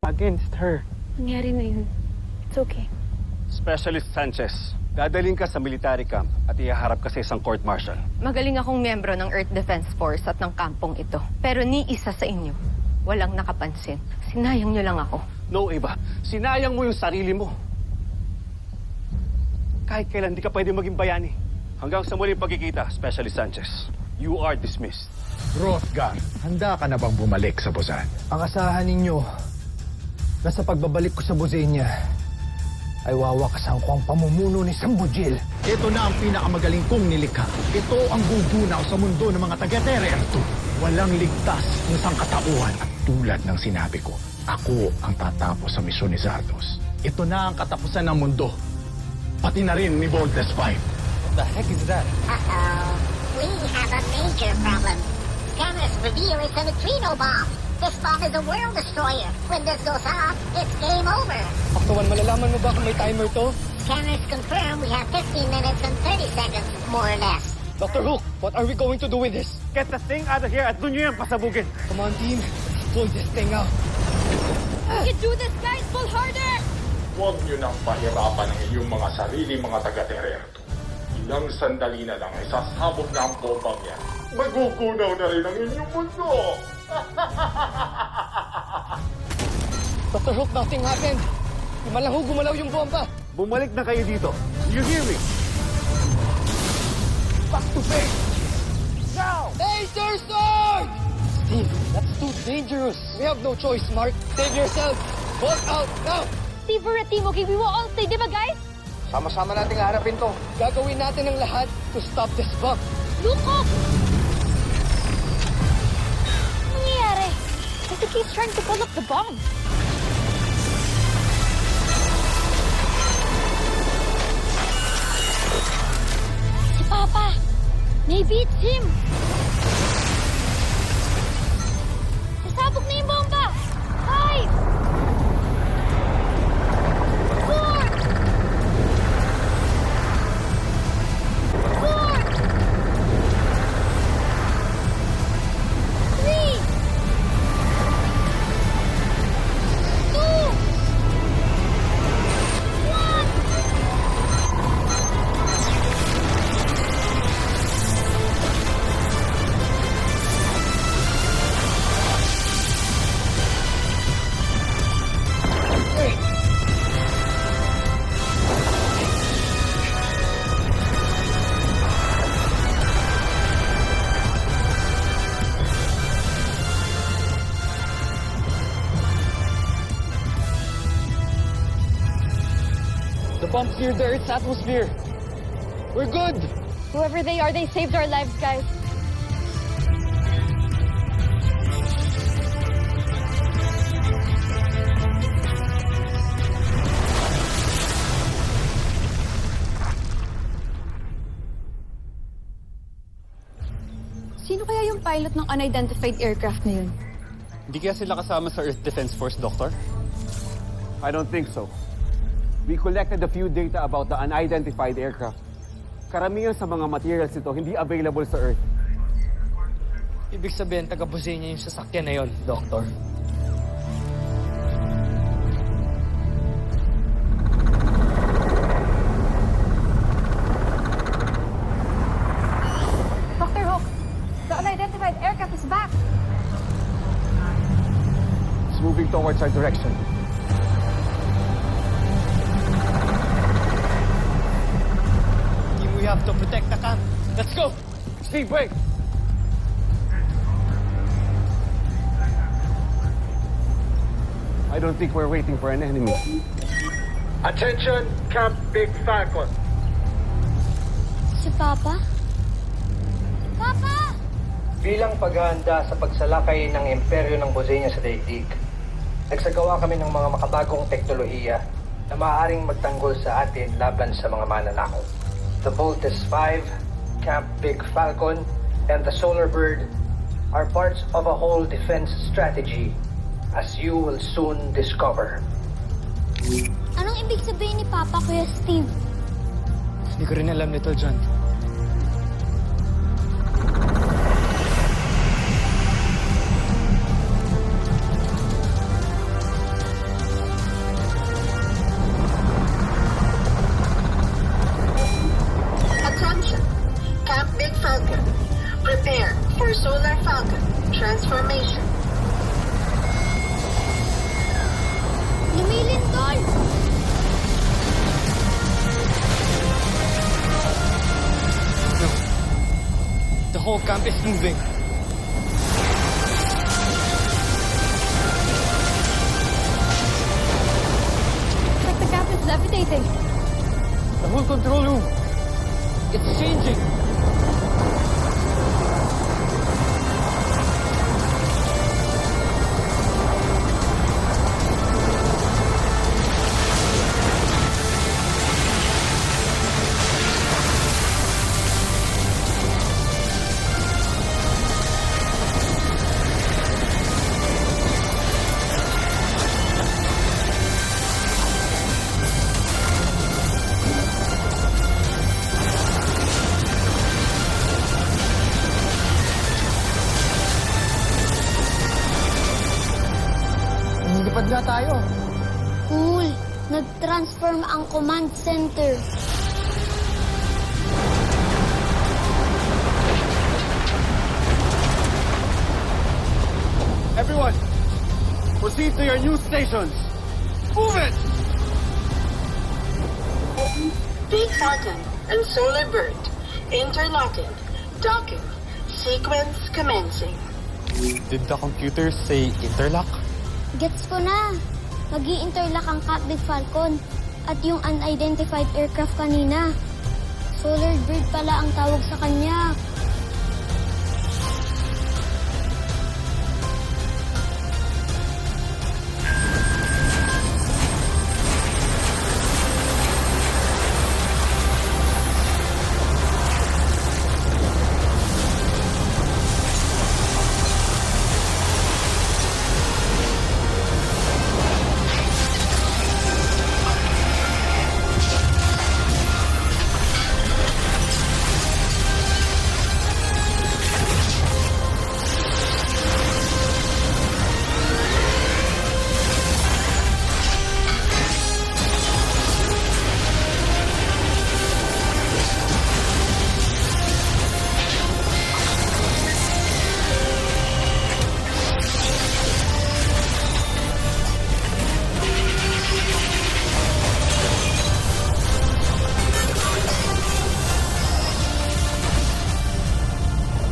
against her. Nangyari na yun. It's okay. Specialist Sanchez, dadaling ka sa military camp at ihaharap ka sa isang court-martial. Magaling akong miyembro ng Earth Defense Force at ng kampong ito. Pero ni isa sa inyo, walang nakapansin. Sinayang niyo lang ako. No, Eva. Sinayang mo yung sarili mo. Kahit kailan di ka pwede maging bayani. Hanggang sa muling pagkikita, Specialist Sanchez, you are dismissed. Rothgar, handa ka na bang bumalik sa Busan? Ang asahan ninyo na sa pagbabalik ko sa Bosenia ay wawakasan ko ang pamumuno ni Sambujil. Ito na ang pinakamagaling kong nilikha. Ito ang gugunaw sa mundo ng mga taga-Tererto. Walang ligtas ng sangkatauhan. At tulad ng sinabi ko, ako ang tatapos sa misyon ni Zardos. Ito na ang katapusan ng mundo. Pati na rin ni Voltes 5. What the heck is that? Uh-oh. We have a major problem. Chemists reveal it's a neutrino bomb. This bomb is a world destroyer. When this goes off, it's game over. Paktuan, malalaman mo ba kung may timer to? Scanners confirm we have 15 minutes and 30 seconds, more or less. Dr. Hook, what are we going to do with this? Get the thing out of here at doon nyo yan pasabugin. Come on, team. Let's pull this thing out. You can do this, guys! Pull harder! Huwag niyo nang pahirapan ang inyong mga sarili mga taga-Tererto. Ilang sandali na lang ay sasabog na ang bombang yan. Magugunaw na rin ang inyong mundo! Dr. Hook, nothing happened. Malang gumalaw yung bomba. Bumalik na kayo dito. You hear me? Back to base. Now! Laser sword! Steve, that's too dangerous. We have no choice, Mark. Save yourself. Bolt out, now! Steve, we're a team, okay? We will all stay, di ba, guys? Sama-sama nating harapin to. Gagawin natin ang lahat to stop this bomb. Luko! Ano nangyayari? I think he's trying to pull up the bomb. Si Papa! Maybe it's him! Sasabog na yung bomba! 5! 4! The bomb cleared the Earth's atmosphere. We're good. Whoever they are, they saved our lives, guys. Sino kaya yung pilot ng unidentified aircraft na yun? Hindi kaya sila kasama sa Earth Defense Force, Doctor? I don't think so. We collected a few data about the unidentified aircraft. Karamihan sa mga materials nito hindi available sa Earth. Ibig sabihin, taga-Bosenia yung sasakyan na yun, Doctor. Dr. Hook, the unidentified aircraft is back. It's moving towards our direction. We have to protect the camp. Let's go! Steve, wait! I don't think we're waiting for an enemy. Attention, Camp Big Falcon. Si Papa? Papa! Bilang paghahanda sa pagsalakay ng imperyo ng Bosenia sa daigdig, nagsagawa kami ng mga makabagong teknolohiya na maaaring magtanggol sa atin laban sa mga mananakaw. The Voltes 5, Camp Big Falcon, and the Solar Bird are parts of a whole defense strategy, as you will soon discover. Anong ibig sabihin ni Papa, Kuya Steve? Hindi ko rin alam nito, John. whole camp is moving. It's like the camp is levitating. The whole control room. It's changing. Lilipad nga tayo. Cool. Nag-transform ang command center. Everyone, proceed to your new stations. Move it! Big Falcon and Solar Bird interlocking. Docking. Sequence commencing. Did the computer say interlock? Gets ko na. Mag-i-interlock ang Cap Big Falcon at yung unidentified aircraft kanina. Solar Bird pala ang tawag sa kanya.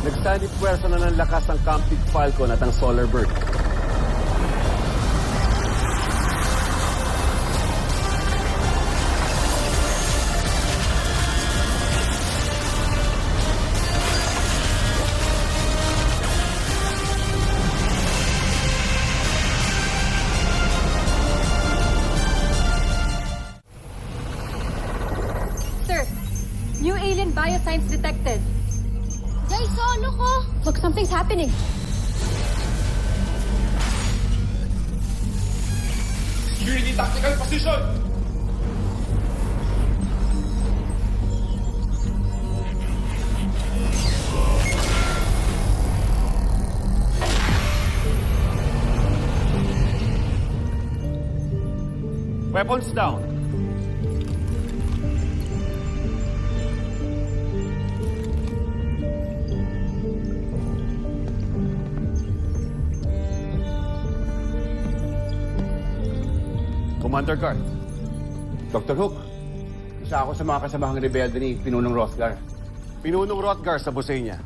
Nagsanib puwersa na ng lakas ang Camp Big Falcon at ang Solar Bird. Sir, new alien biosigns detected. Guys, solo ko! Look, something's happening. Security tactical position! Weapons down. Commander Guard. Dr. Hook, isa ako sa mga kasamahang rebelde ni Pinunong Rothgar. Pinunong Rothgar sa Busenya.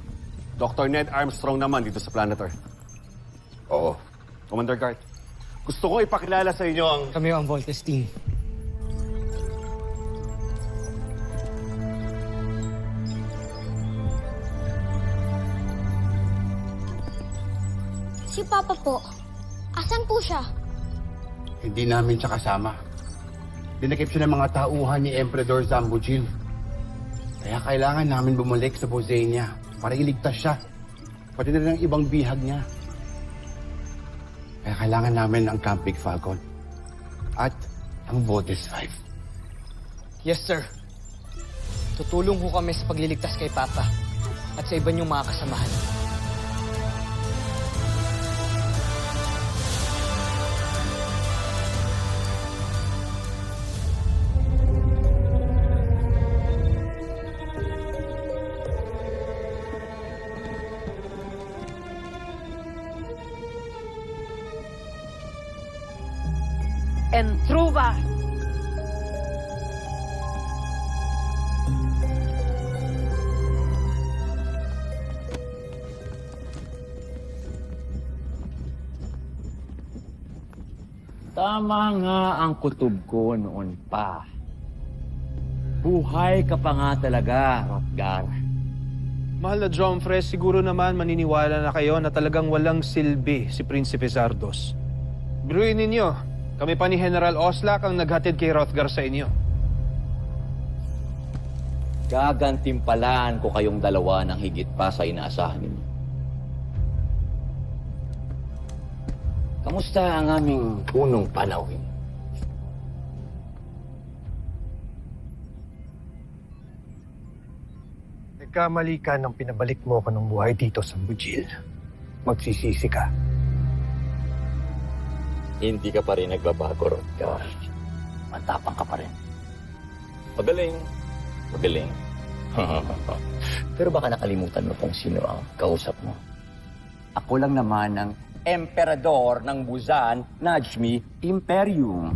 Dr. Ned Armstrong naman dito sa Planet Earth. Oo. Commander Guard, gusto ko ipakilala sa inyo ang... Kami ang Voltes team. Si Papa po. Asan po siya? Hindi namin siya kasama. Dinakip siya ng mga tauhan ni Emperador Zambujil. Kaya kailangan namin bumalik sa Bosenia para iligtas siya. Pati na rin ang ibang bihag niya. Kaya kailangan namin ang Camp Big Falcon. At ang Voltes 5. Yes, sir. Tutulong ho kami sa pagliligtas kay Papa at sa iba niyong mga kasamahan. Entruba. Tama nga ang kutob ko noon pa. Buhay ka pa nga talaga, Hrothgar. Mahal na Jomfre, siguro naman maniniwala na kayo na talagang walang silbi si Prinsipe Zardos. Biruin ninyo, kami pa ni General Oslak ang naghatid kay Hrothgar sa inyo. Gagantimpalaan ko kayong dalawa ng higit pa sa inaasahan ninyo. Kamusta ang aming punong panawin? Nagkamali ka nang pinabalik mo ako ng buhay dito sa Bujil. Magsisisi ka. Hindi ka pa rin nagbabago, Hrothgar. Matapang ka pa rin. Magaling. Magaling. Pero baka nakalimutan mo kung sino ang kausap mo. Ako lang naman ang emperador ng Buzan, Najmi Imperium.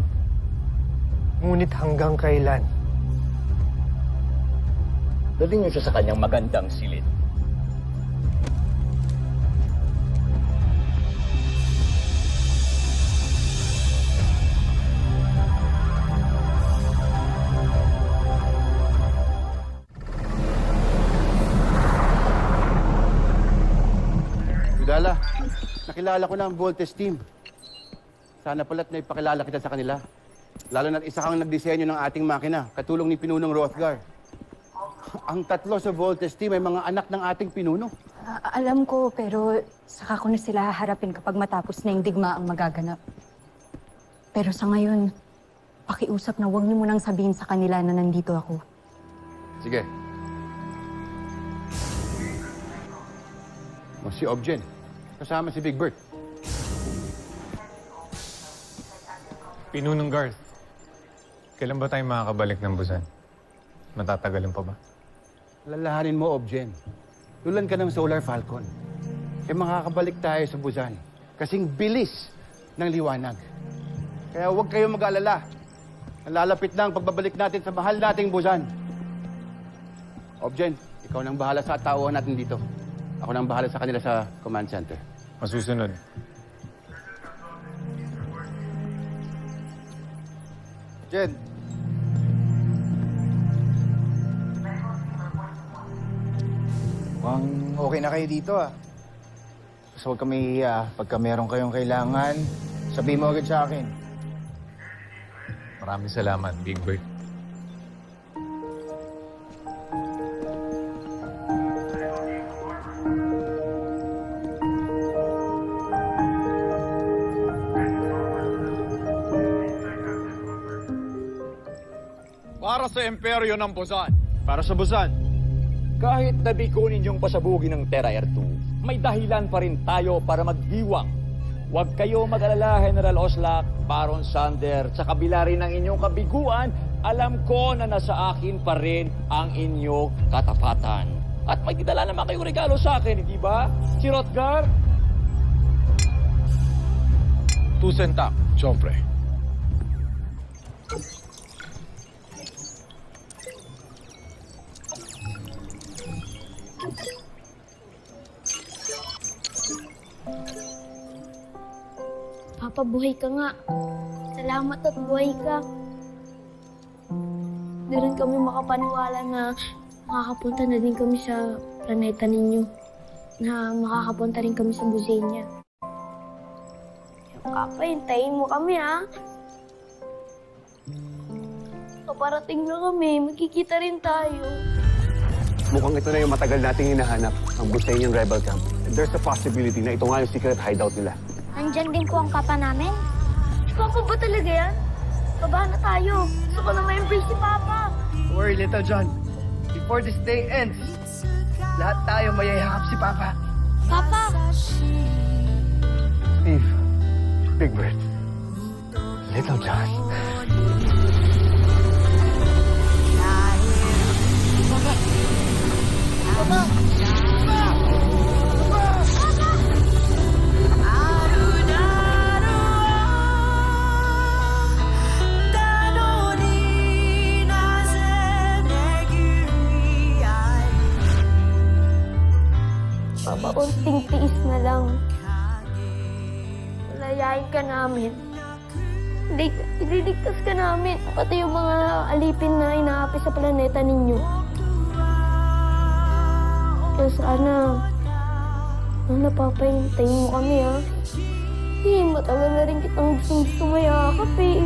Ngunit hanggang kailan? Daling niyo siya sa kanyang magandang silid. Gudala, nakilala ko na ang Voltes team. Sana pala't naipakilala kita sa kanila. Lalo na't isa kang nagdisenyo ng ating makina, katulong ni Pinunong Hrothgar. Ang tatlo sa Voltes team ay mga anak ng ating pinuno. Alam ko, pero saka ko na sila haharapin kapag matapos na yung digmaang magaganap. Pero sa ngayon, pakiusap na huwag niyo munang sabihin sa kanila na nandito ako. Sige. O si Objen, kasama si Big Bert. Pinunong Garth, kailan ba tayo makakabalik ng Buzan? Matatagalan pa ba? Lalahanin mo, Objen. Tulan ka ng Solar Falcon. Kaya makakabalik tayo sa Buzan. Kasing bilis ng liwanag. Kaya huwag kayong mag-alala. Nalalapit na ang pagbabalik natin sa mahal nating Buzan. Objen, ikaw nang bahala sa tauhan natin dito. Ako nang bahala sa kanila sa command center. Masusunod. Jen. Mukhang okay na kayo dito ah. Basta huwag kami hiya. Pagka meron kayong kailangan, sabihin mo agad sa akin. Maraming salamat, Big Bird. Para sa imperyo ng Buzan. Para sa Buzan. Kahit nabiko ninyong pasabugin ng Terra Air 2, may dahilan pa rin tayo para magdiwang. Huwag kayo mag-alala, General Oslak, Baron Sander, sa kabila rin ng inyong kabiguan, alam ko na nasa akin pa rin ang inyong katapatan. At may didala naman kayong regalo sa akin, hindi ba? Si Hrothgar? Tusentak, Jomfre. Papa, buhay ka nga. Salamat at buhay ka. Di rin kami makapaniwala na makakapunta na din kami sa planeta ninyo. Na makakapunta rin kami sa Buzenia. Papa, hintayin mo kami, ha? Paparating na kami. Magkikita rin tayo. Mukhang ito na yung matagal nating hinahanap, ang Buzenian Rebel Camp. And there's a possibility na ito nga yung secret hideout nila. Nandyan din po ang papa namin? Si Papa ba talaga yan? Kabahan na tayo. Gusto ko na ma-embrace si Papa. Don't worry, Little John. Before this day ends, lahat tayo mayayakap si Papa. Papa! Steve, Big Bird, Little John. Papa! Papa, unting tiis na lang. Layain ka namin. babalik. Ililigtas ka namin. Pati yung mga alipin na inaapi sa planeta ninyo. Kaya sana, napapahintayin mo kami, ha? Matagal na rin kitang gusto mayakap, eh.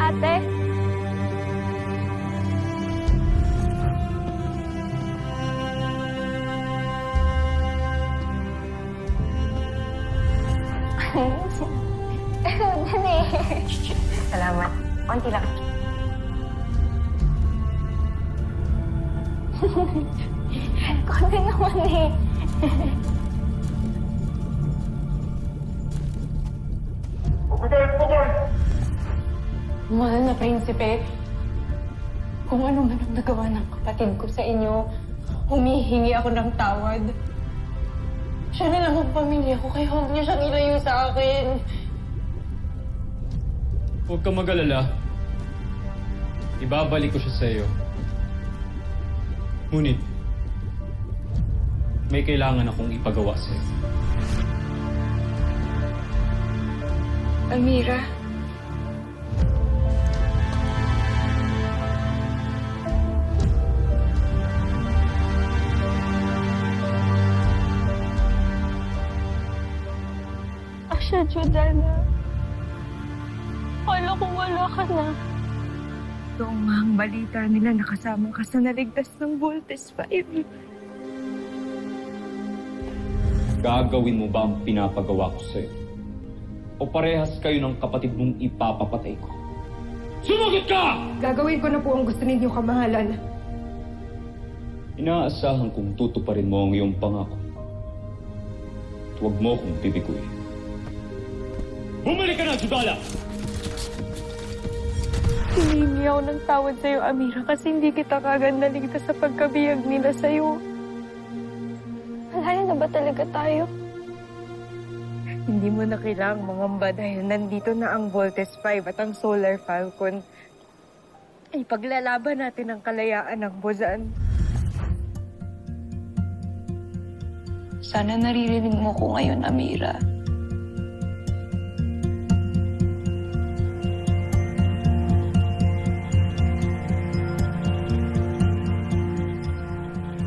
Ate? Dali. Salamat. Konti lang. Konti naman eh. Mahal na prinsipe, kung ano man ang nagawa ng kapatid ko sa inyo, humihingi ako ng tawad. Siya na lang ang pamilya ko, kaya huwag niyo siyang ilayo sa akin. Huwag ka mag-alala. Ibabalik ko siya sa iyo. Ngunit, may kailangan akong ipagawa sa iyo. Amira. Asya, Jordana. Akala ko wala ka na. Ito nga ang balita nila, nakasama ka sa naligtas ng Voltes 5. Gagawin mo ba ang pinapagawa ko sa iyo? O parehas kayo ng kapatid mong ipapapatay ko? Sumagot ka! Gagawin ko na po ang gusto ninyo, kamahalan. Inaasahan kong tutuparin mo ang iyong pangako. At huwag mo akong bibiguin. Bumalik ka na, Judala! Hinihingi ako ng tawad sa'yo, Amira, kasi hindi kita kagad naligtas sa pagkabihag nila sa'yo. Malaya na ba talaga tayo? Hindi mo na kailangang mangamba dahil nandito na ang Voltes 5 at ang Solar Falcon. Ipaglalaban natin ang kalayaan ng Buzan. Sana naririnig mo ko ngayon, Amira.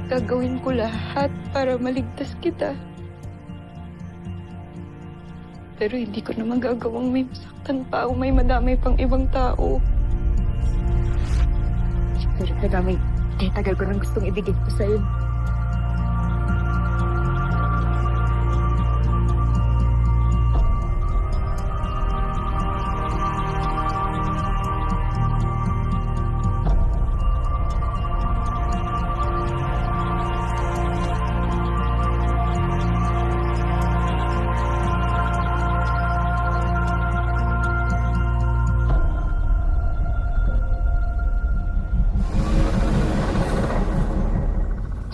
Gagawin ko lahat para maligtas kita. Pero hindi ko na magagawang may masaktan pa o may madamay pang ibang tao. Pero tagamay, tagal ko nang gustong ibigay ko sa'yo.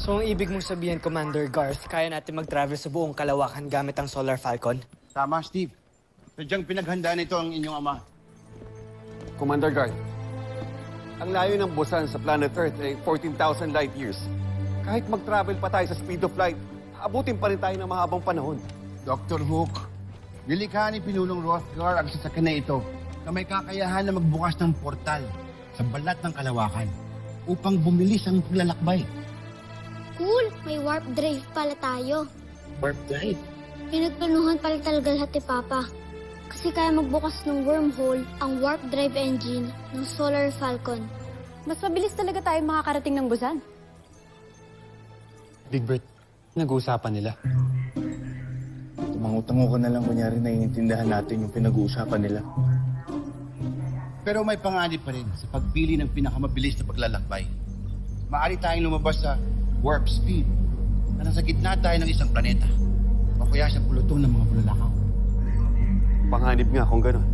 So, ang ibig mong sabihin, Commander Garth, kaya natin mag-travel sa buong kalawakan gamit ang Solar Falcon? Tama, Steve. Sadyang pinaghanda nito ang inyong ama. Commander Garth, ang layo ng Busan sa planet Earth ay 14,000 light years. Kahit mag-travel pa tayo sa speed of light, abutin pa rin tayo ng mahabang panahon. Dr. Hook, nilikha ni Pinulong Rothgar ang sasakyan na ito na may kakayahan na magbukas ng portal sa balat ng kalawakan upang bumilis ang paglalakbay. Cool! May warp drive pala tayo. Warp drive? Pinagplanuhan pala talaga lahat ni Papa. Kasi kaya magbukas ng wormhole ang warp drive engine ng Solar Falcon. Mas mabilis talaga tayo makakarating ng Busan. Big Bird, nag-uusapan nila. Mangutango ka na lang kunyari naiintindihan natin yung pinag-uusapan nila. Pero may panganib pa rin sa pagpili ng pinakamabilis na paglalakbay. Maaari tayong lumabas sa warp speed na nasa gitna tayo ng isang planeta. O kaya sa pulutong ng mga bulalakaw. Panganib nga kung gano'n.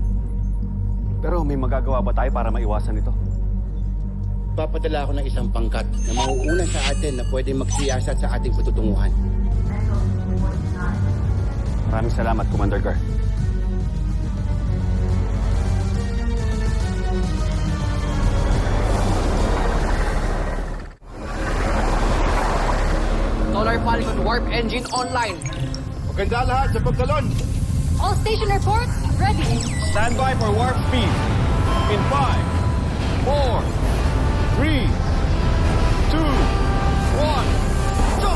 Pero may magagawa ba tayo para maiwasan ito? Papadala ako ng isang pangkat na mauuna sa atin na pwedeng magsiyasat sa ating patutunguhan. Maraming salamat, Commander Gar. Solar Falcon Warp Engine online. Maganda lahat sa pagtalon. All station reports ready. Stand by for warp speed. In 5, 4, 3, 2, 1, go!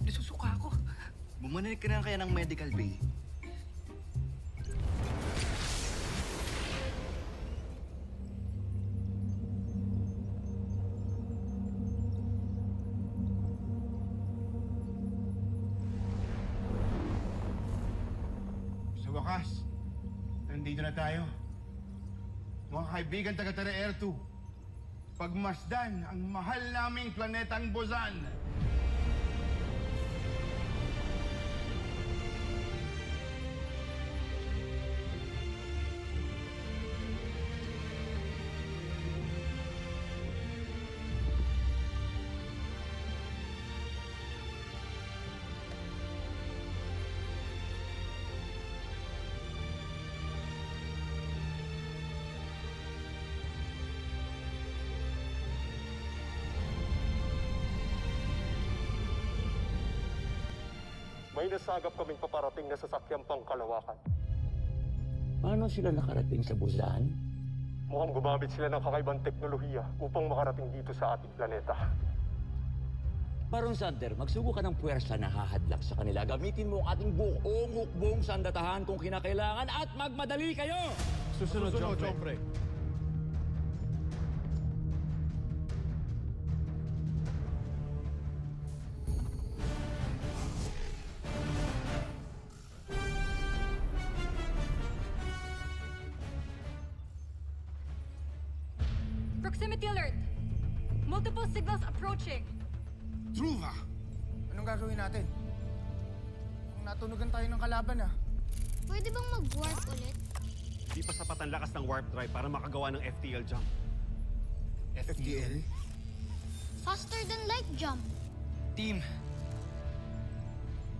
Nasusuka ako. Bumalik ka na kaya ng medical bay. Sa wakas, nandito na tayo. Mga kaibigan taga-Terra Air 2, pagmasdan ang mahal naming planetang Bozan. May nasagap kaming paparating na sasakyang pangkalawakan. Paano sila nakarating sa Buzan? Mukhang gumamit sila ng kakaibang teknolohiya upang makarating dito sa ating planeta. Baron Sander, magsugo ka ng puwersa na hahadlak sa kanila. Gamitin mo ang ating buong hukbong sandatahan kung kinakailangan at magmadali kayo! Susunod, Jomfrey. Proximity alert! Multiple signals approaching. Druva! Anong gagawin natin? Kung natunugan tayo ng kalaban Pwede bang mag-warp ulit? Di pa sapat ang lakas ng warp drive para makagawa ng FTL jump. FTL? Faster than light jump. Team,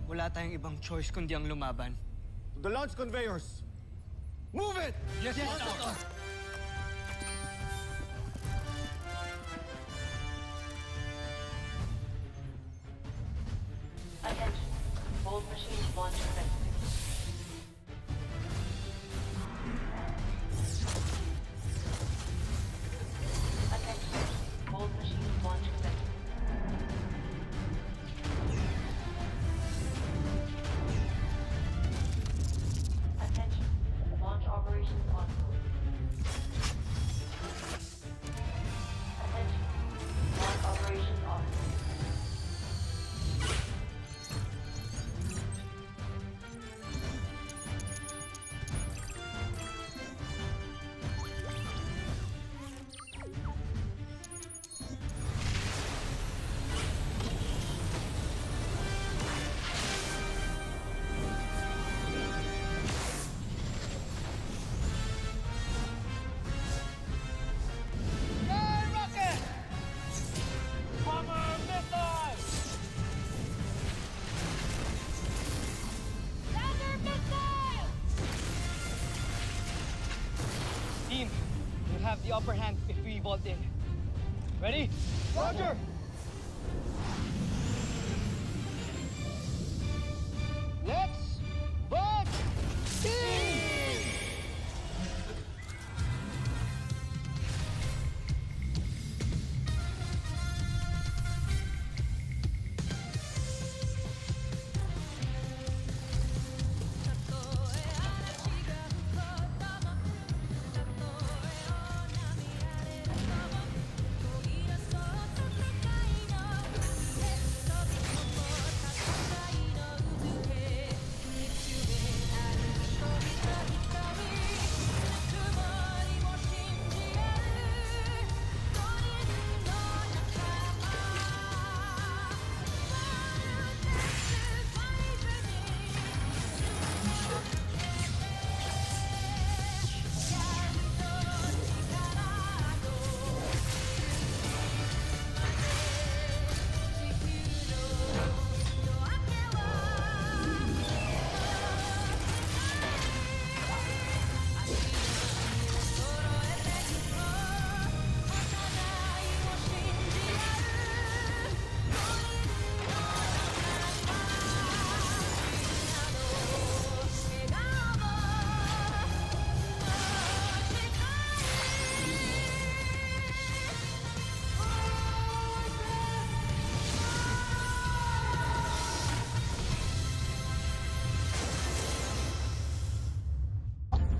wala tayong ibang choice kundi ang lumaban. The launch conveyors! Move it! Yes, Doctor! Attention. Bold machines launch commencing. Attention. Bold machines launch commencing. Attention. Launch operations on course. Attention. Launch operations on course. Team, we'll have the upper hand if we vault in. Ready? Roger!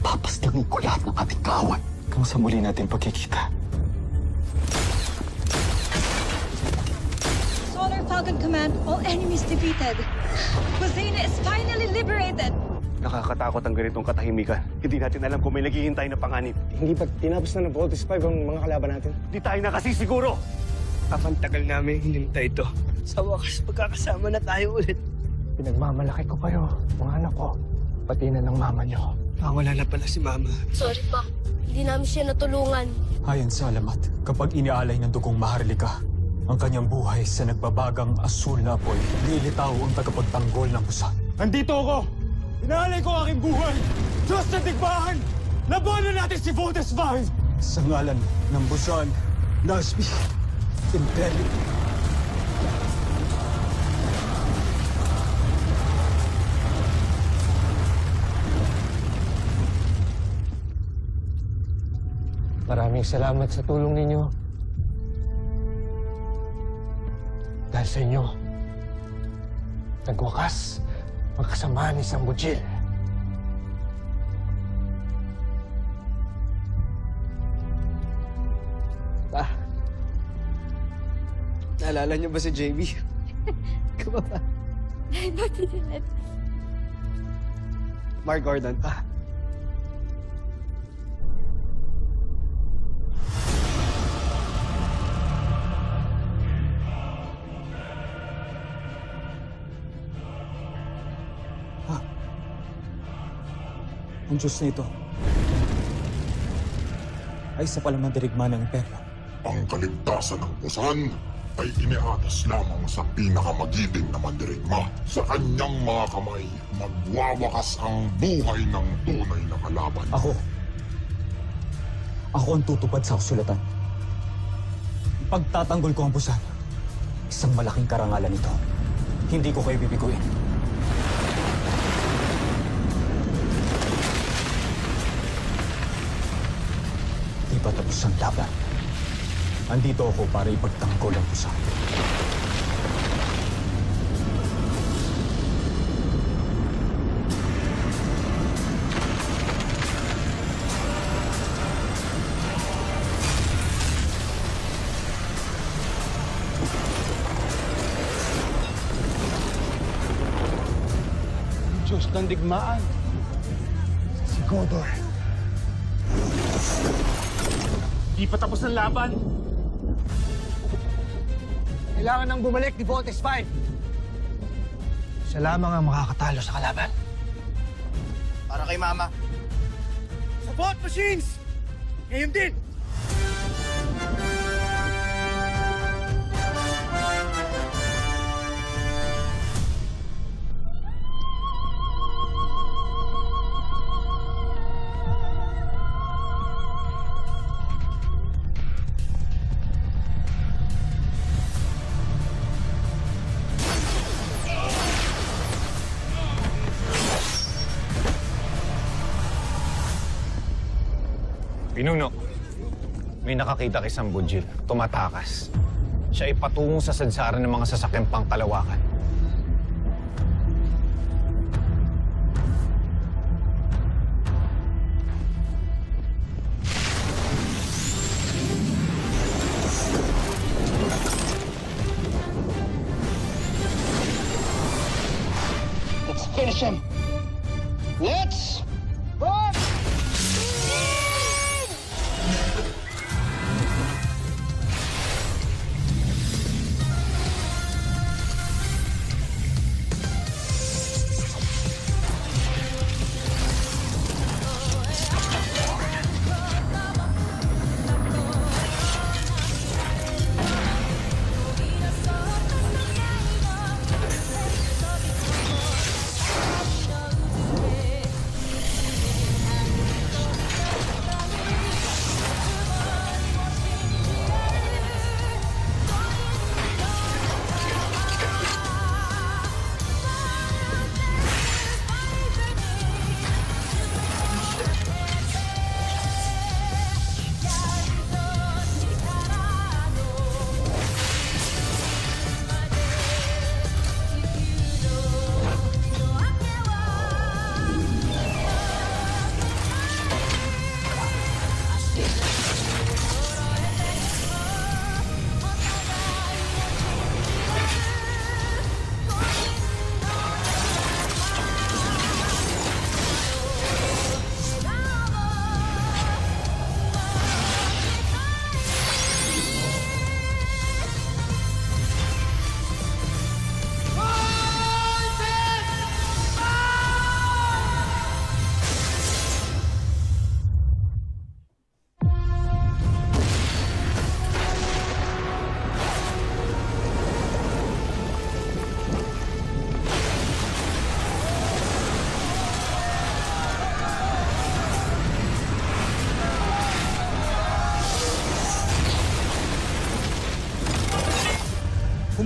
Papasdangin ko lahat ng ating kaaway hanggang sa muli natin pagkikita. Solar Falcon Command, all enemies defeated. Bozena is finally liberated. Nakakatakot ang ganitong katahimikan. Hindi natin alam kung may naghihintay na panganib. Hindi ba tinapos na ng Voltes 5 ang mga kalaban natin? Di tayo na kasi siguro! Tagal namin hinintay ito. Sa wakas, pagkakasama na tayo ulit. Pinagmamalaki ko kayo, mga anak ko. Pati na ng mama niyo. Wala na pala si Mama. Sorry pa. Hindi namin siya natulungan. Ayon sa alamat, kapag inialay ng dugong Maharlika, ang kanyang buhay sa nagbabagang asul na apoy, lilitaw ang tagapagtanggol ng Busan. Nandito ako! Inaalay ko aking buhay! Diyos sa digmaan! Labanan natin si Voltes 5! Sa ngalan ng Busan, Nasby, Imperium. Maraming salamat sa tulong ninyo. Dahil sa inyo, nagwakas ang kasamaan ni Zambujil. Pa, naalala niyo ba si JB? Kaba ba? Ay, bakit ulit? Mark Gordon, pa. Ang Diyos na ito ay isa palang mandirigma ng imperyo. Ang kaligtasan ng Busan ay iniatas lamang sa pinakamagibing na mandirigma. Sa kanyang mga kamay, magwawakas ang buhay ng tunay na kalaban. Ako ang tutupad sa kasulatan. Pagtatanggol ko ang Busan, isang malaking karangalan ito. Hindi ko kayo bibiguin. Di ba tapos ang laban? Andito ako para ipagtanggol ang Busan. Diyos ng digmaan. Si Godor. Di pa tapos ang laban! Kailangan nang bumalik ni Voltes 5. Siya lamang ang makakatalo sa kalaban. Para kay Mama. Sa bot machines! Ngayon din! Pinuno, may nakakita kay Zambujil, tumatakas. Siya ay patungo sa sadsaran ng mga sasakyang pangkalawakan. Let's finish him! Let's run!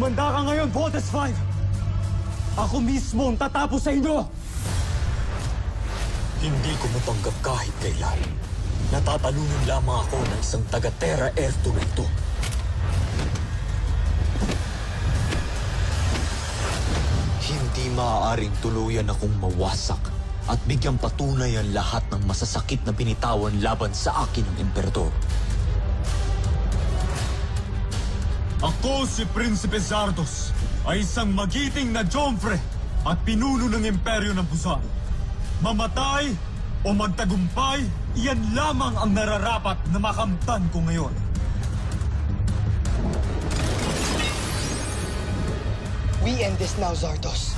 Humanda ka ngayon, Voltes 5! Ako mismo ang tatapos sa inyo! Hindi ko matanggap kahit kailan. Natatalunan lamang ako ng isang taga-Terra Air 2 na ito. Hindi maaaring tuluyan akong mawasak at bigyang patunay ang lahat ng masasakit na binitawan laban sa akin ng Emperador. Ako si Prinsipe Zardos ay isang magiting na Jomfre at pinuno ng Imperyo ng Busan. Mamatay o magtagumpay, iyan lamang ang nararapat na makamtan ko ngayon. We end this now, Zardos.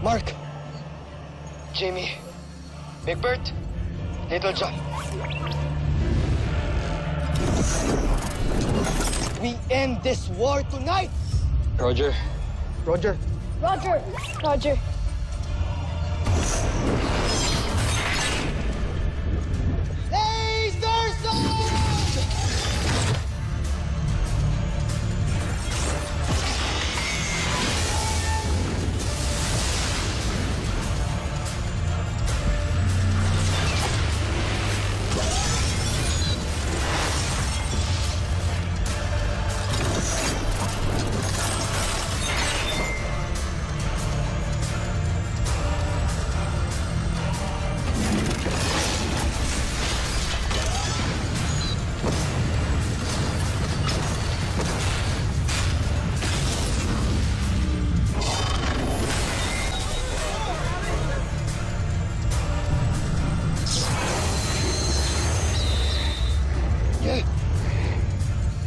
Mark, Jamie, Big Bert, Little John. We end this war tonight! Roger. Roger. Roger! Roger! Laser Sword!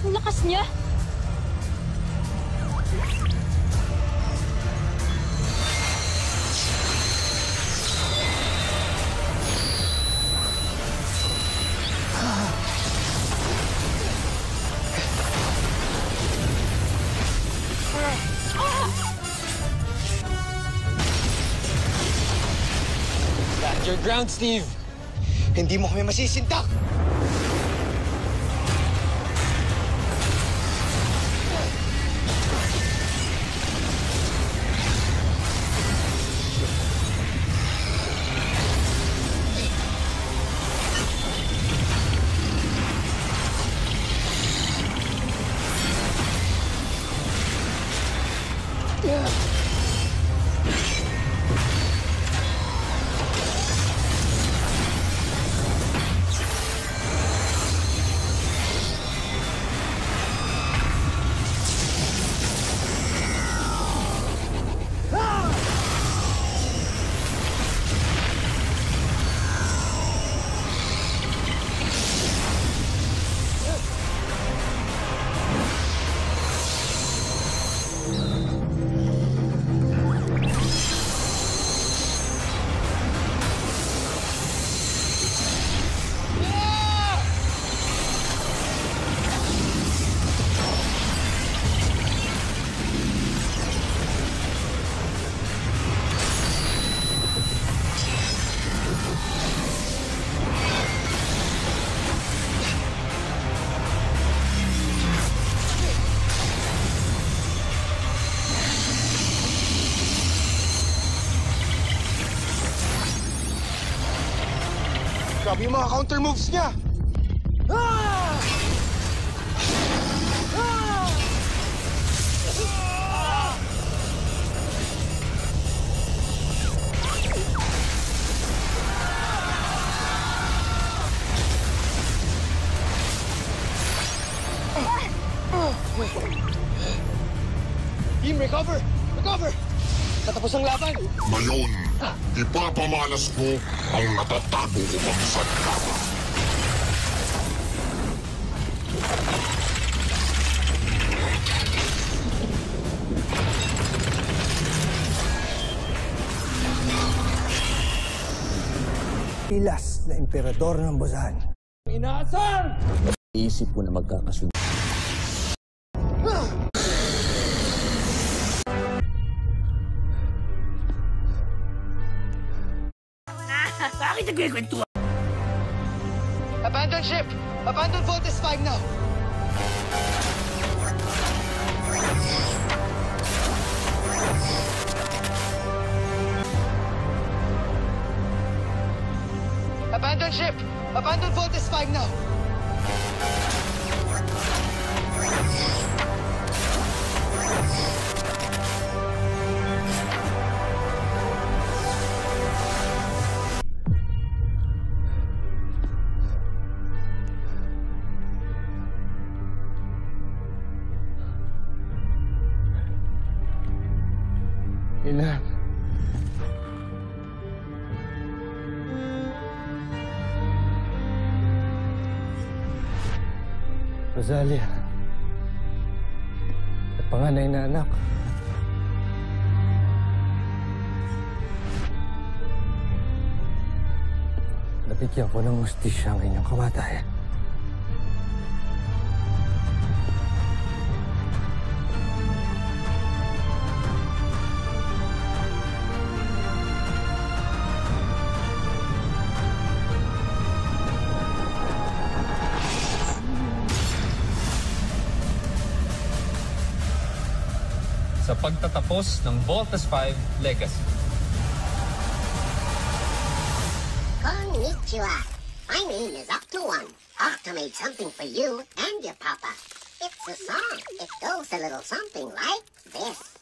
Ang lakas niya! Stand your ground, Steve! Hindi mo kami masisintak! Grabe yung mga counter moves niya! Team, recover! Recover! Tatapos ang laban! Ngayon, ipapamalas ko ang natatago ko pang sadkapa. Pilas na Emperador ng Busan. Inaasar! Isip ko na magkakasunod. Bakit nagkikwentuhan? Abandon ship! Abandon Voltes 5 now! Abandon ship! Abandon Voltes 5 now! Ina. Rosalia. At panganay na anak. Nabigyan ko ng hustisya ang inyong kamatayan. Sa pagtatapos ng Voltes 5 Legacy. Konnichiwa. My name is Octo-One. Octo made something for you and your papa. It's a song. It goes a little something like this.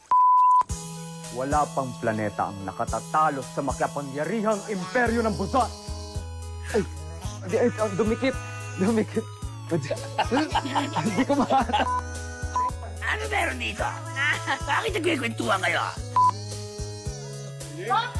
Wala pang planeta ang nakatatalo sa makapangyarihang imperyo ng busa. Ay, dumikit. Dumikit. Hindi ko makata. Ano meron dito? Bakit nagkikwentuhan kayo? Mom!